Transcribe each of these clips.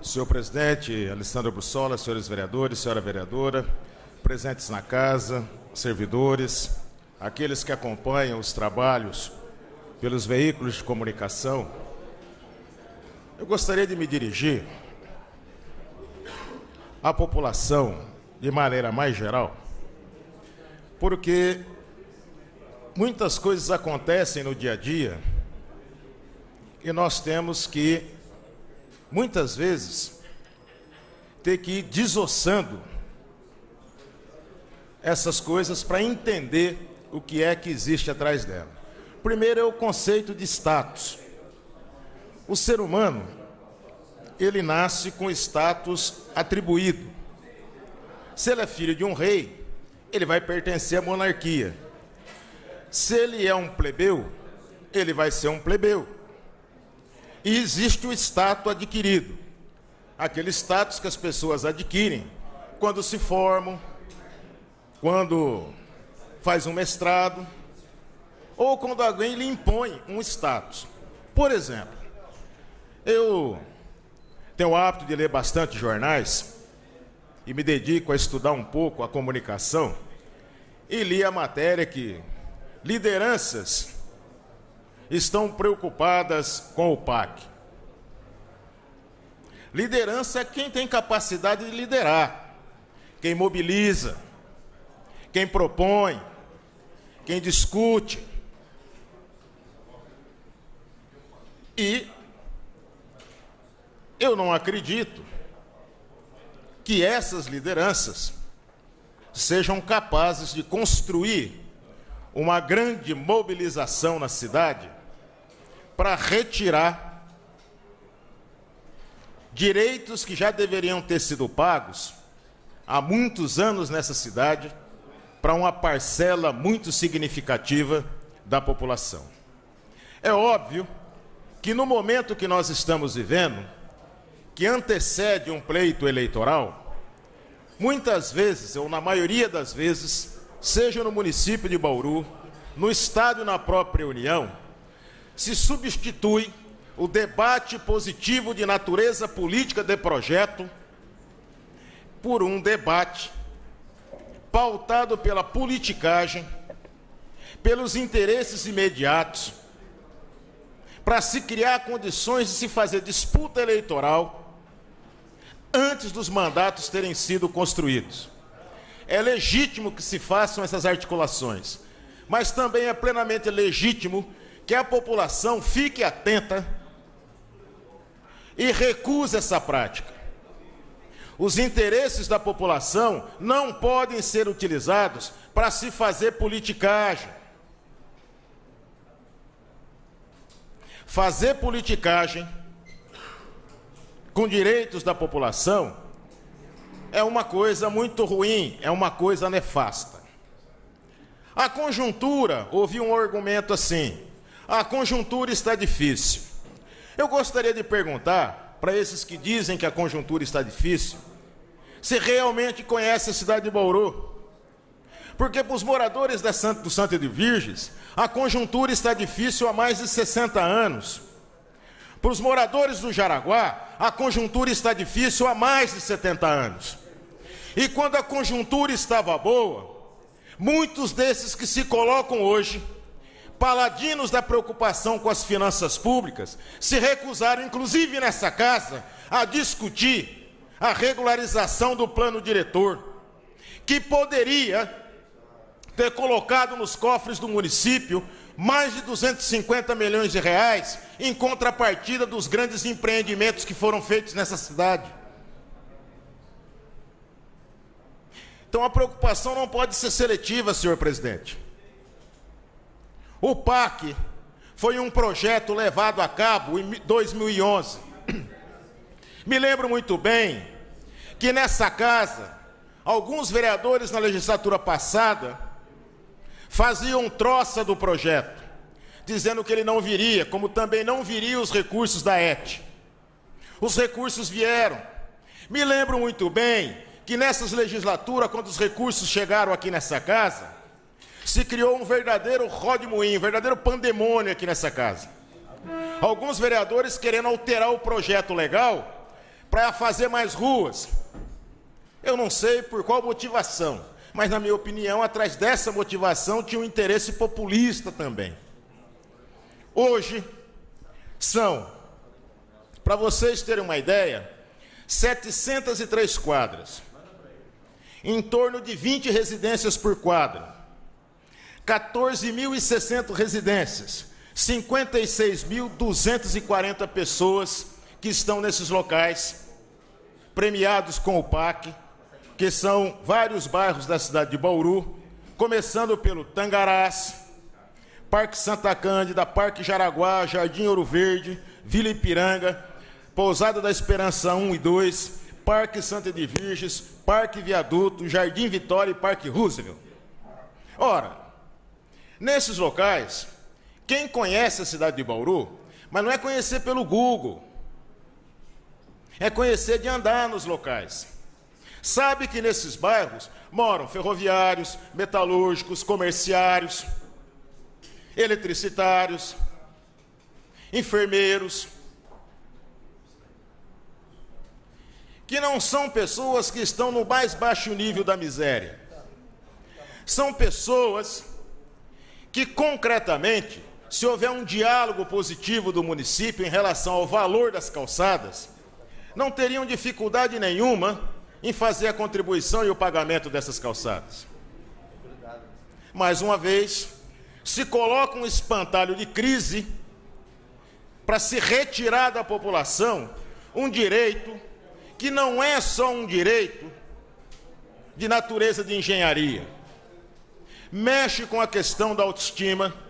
Senhor presidente, Alessandro Bussola, senhores vereadores, senhora vereadora, presentes na casa, servidores, aqueles que acompanham os trabalhos pelos veículos de comunicação, eu gostaria de me dirigir à população de maneira mais geral, porque muitas coisas acontecem no dia a dia e nós temos que, muitas vezes, ter que ir desossando essas coisas para entender o que é que existe atrás dela. Primeiro é o conceito de status. O ser humano, ele nasce com status atribuído. Se ele é filho de um rei, ele vai pertencer à monarquia. Se ele é um plebeu, ele vai ser um plebeu. E existe o status adquirido, aquele status que as pessoas adquirem quando se formam, quando faz um mestrado, ou quando alguém lhe impõe um status. Por exemplo, eu tenho o hábito de ler bastante jornais e me dedico a estudar um pouco a comunicação e li a matéria que lideranças estão preocupadas com o PAC. Liderança é quem tem capacidade de liderar, quem mobiliza, quem propõe, quem discute. E eu não acredito que essas lideranças sejam capazes de construir uma grande mobilização na cidade para retirar direitos que já deveriam ter sido pagos há muitos anos nessa cidade para uma parcela muito significativa da população. É óbvio que no momento que nós estamos vivendo, que antecede um pleito eleitoral, muitas vezes, ou na maioria das vezes, seja no município de Bauru, no Estado e na própria União, se substitui o debate positivo de natureza política de projeto por um debate pautado pela politicagem, pelos interesses imediatos, para se criar condições de se fazer disputa eleitoral antes dos mandatos terem sido construídos. É legítimo que se façam essas articulações, mas também é plenamente legítimo que a população fique atenta e recuse essa prática. Os interesses da população não podem ser utilizados para se fazer politicagem. Fazer politicagem com direitos da população é uma coisa muito ruim, é uma coisa nefasta. A conjuntura, ouvi um argumento assim: a conjuntura está difícil. Eu gostaria de perguntar para esses que dizem que a conjuntura está difícil, se realmente conhecem a cidade de Bauru. Porque para os moradores do Santo de Virges, a conjuntura está difícil há mais de 60 anos. Para os moradores do Jaraguá, a conjuntura está difícil há mais de 70 anos. E quando a conjuntura estava boa, muitos desses que se colocam hoje paladinos da preocupação com as finanças públicas, se recusaram, inclusive nessa casa, a discutir a regularização do plano diretor, que poderia ter colocado nos cofres do município mais de 250 milhões de reais em contrapartida dos grandes empreendimentos que foram feitos nessa cidade. Então a preocupação não pode ser seletiva, senhor presidente. O PAC foi um projeto levado a cabo em 2011. Me lembro muito bem que nessa casa, alguns vereadores na legislatura passada faziam troça do projeto, dizendo que ele não viria, como também não viria os recursos da ET. Os recursos vieram. Me lembro muito bem que nessas legislaturas, quando os recursos chegaram aqui nessa casa, se criou um verdadeiro rodemoinho, um verdadeiro pandemônio aqui nessa casa. Alguns vereadores querendo alterar o projeto legal para fazer mais ruas. Eu não sei por qual motivação, mas, na minha opinião, atrás dessa motivação tinha um interesse populista também. Hoje, são, para vocês terem uma ideia, 703 quadras, em torno de 20 residências por quadra, 14.060 residências, 56.240 pessoas que estão nesses locais, premiados com o PAC, que são vários bairros da cidade de Bauru, começando pelo Tangarás, Parque Santa Cândida, Parque Jaraguá, Jardim Ouro Verde, Vila Ipiranga, Pousada da Esperança 1 e 2, Parque Santa de Virges, Parque Viaduto, Jardim Vitória e Parque Roosevelt. Ora, nesses locais, quem conhece a cidade de Bauru, mas não é conhecer pelo Google, é conhecer de andar nos locais. Sabe que nesses bairros moram ferroviários, metalúrgicos, comerciários, eletricitários, enfermeiros, que não são pessoas que estão no mais baixo nível da miséria. São pessoas que, concretamente, se houver um diálogo positivo do município em relação ao valor das calçadas, não teriam dificuldade nenhuma em fazer a contribuição e o pagamento dessas calçadas. Mais uma vez, se coloca um espantalho de crise para se retirar da população um direito que não é só um direito de natureza de engenharia. Mexe com a questão da autoestima.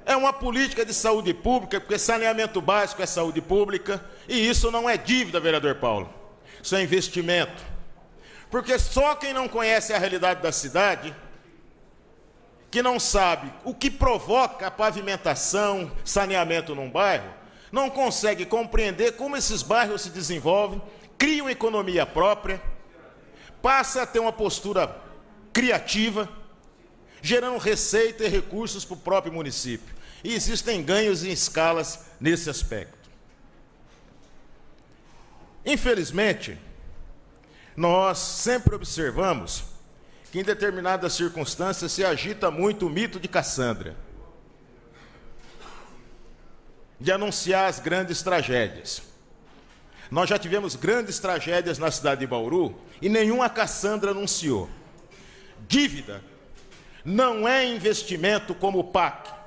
É uma política de saúde pública, porque saneamento básico é saúde pública, e isso não é dívida, vereador Paulo. Isso é investimento. Porque só quem não conhece a realidade da cidade, que não sabe o que provoca a pavimentação, saneamento num bairro, não consegue compreender como esses bairros se desenvolvem, criam economia própria, passa a ter uma postura criativa, gerando receita e recursos para o próprio município. E existem ganhos em escalas nesse aspecto. Infelizmente, nós sempre observamos que em determinadas circunstâncias se agita muito o mito de Cassandra, de anunciar as grandes tragédias. Nós já tivemos grandes tragédias na cidade de Bauru e nenhuma Cassandra anunciou. Dívida não é investimento como o PAC.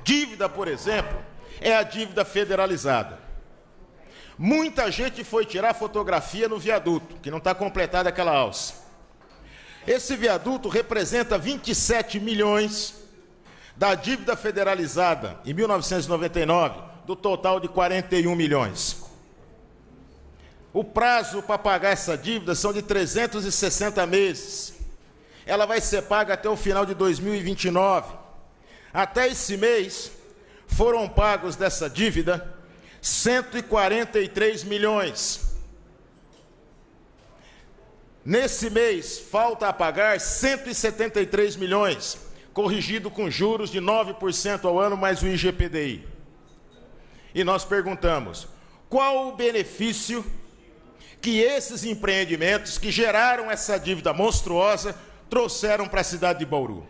Dívida, por exemplo, é a dívida federalizada. Muita gente foi tirar fotografia no viaduto, que não está completada aquela alça. Esse viaduto representa 27 milhões da dívida federalizada em 1999, do total de 41 milhões. O prazo para pagar essa dívida são de 360 meses. Ela vai ser paga até o final de 2029. Até esse mês, foram pagos dessa dívida 143 milhões. Nesse mês, falta a pagar 173 milhões, corrigido com juros de 9% ao ano, mais o IGPDI. E nós perguntamos, qual o benefício que esses empreendimentos que geraram essa dívida monstruosa trouxeram para a cidade de Bauru?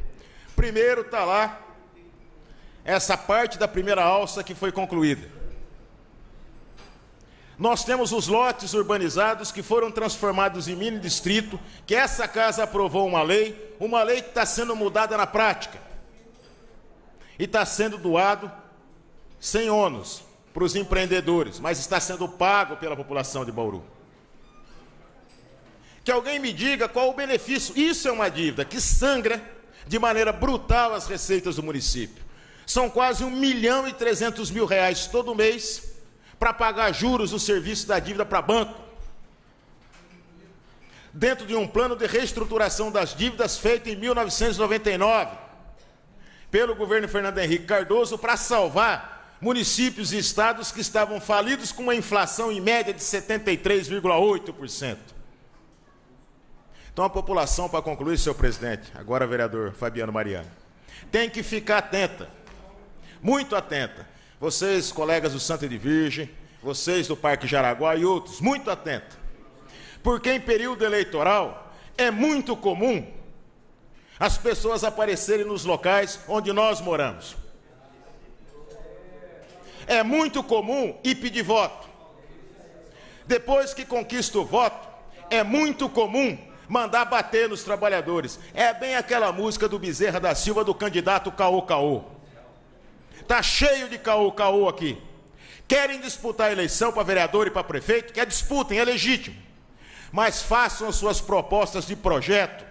Primeiro está lá essa parte da primeira alça que foi concluída. Nós temos os lotes urbanizados que foram transformados em mini distrito, que essa casa aprovou uma lei que está sendo mudada na prática. E está sendo doado sem ônus para os empreendedores, mas está sendo pago pela população de Bauru. Que alguém me diga qual o benefício. Isso é uma dívida que sangra de maneira brutal as receitas do município. São quase R$1.300.000 todo mês para pagar juros do serviço da dívida para banco, dentro de um plano de reestruturação das dívidas feito em 1999 pelo governo Fernando Henrique Cardoso para salvar municípios e estados que estavam falidos com uma inflação em média de 73,8%. Então a população, para concluir, senhor presidente, agora vereador Fabiano Mariano, tem que ficar atenta, muito atenta. Vocês, colegas do Santa de Virgem, vocês do Parque Jaraguá e outros, muito atenta, porque em período eleitoral é muito comum as pessoas aparecerem nos locais onde nós moramos. É muito comum ir pedir voto. Depois que conquista o voto, é muito comum mandar bater nos trabalhadores. É bem aquela música do Bezerra da Silva, do candidato Caô Caô. Está cheio de Caô Caô aqui. Querem disputar a eleição para vereador e para prefeito? Que disputem, é legítimo. Mas façam suas propostas de projeto,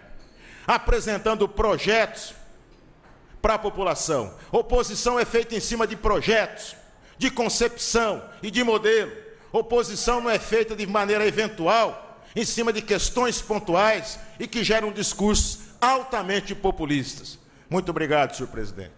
apresentando projetos para a população. Oposição é feita em cima de projetos, de concepção e de modelo. Oposição não é feita de maneira eventual, em cima de questões pontuais e que geram discursos altamente populistas. Muito obrigado, senhor presidente.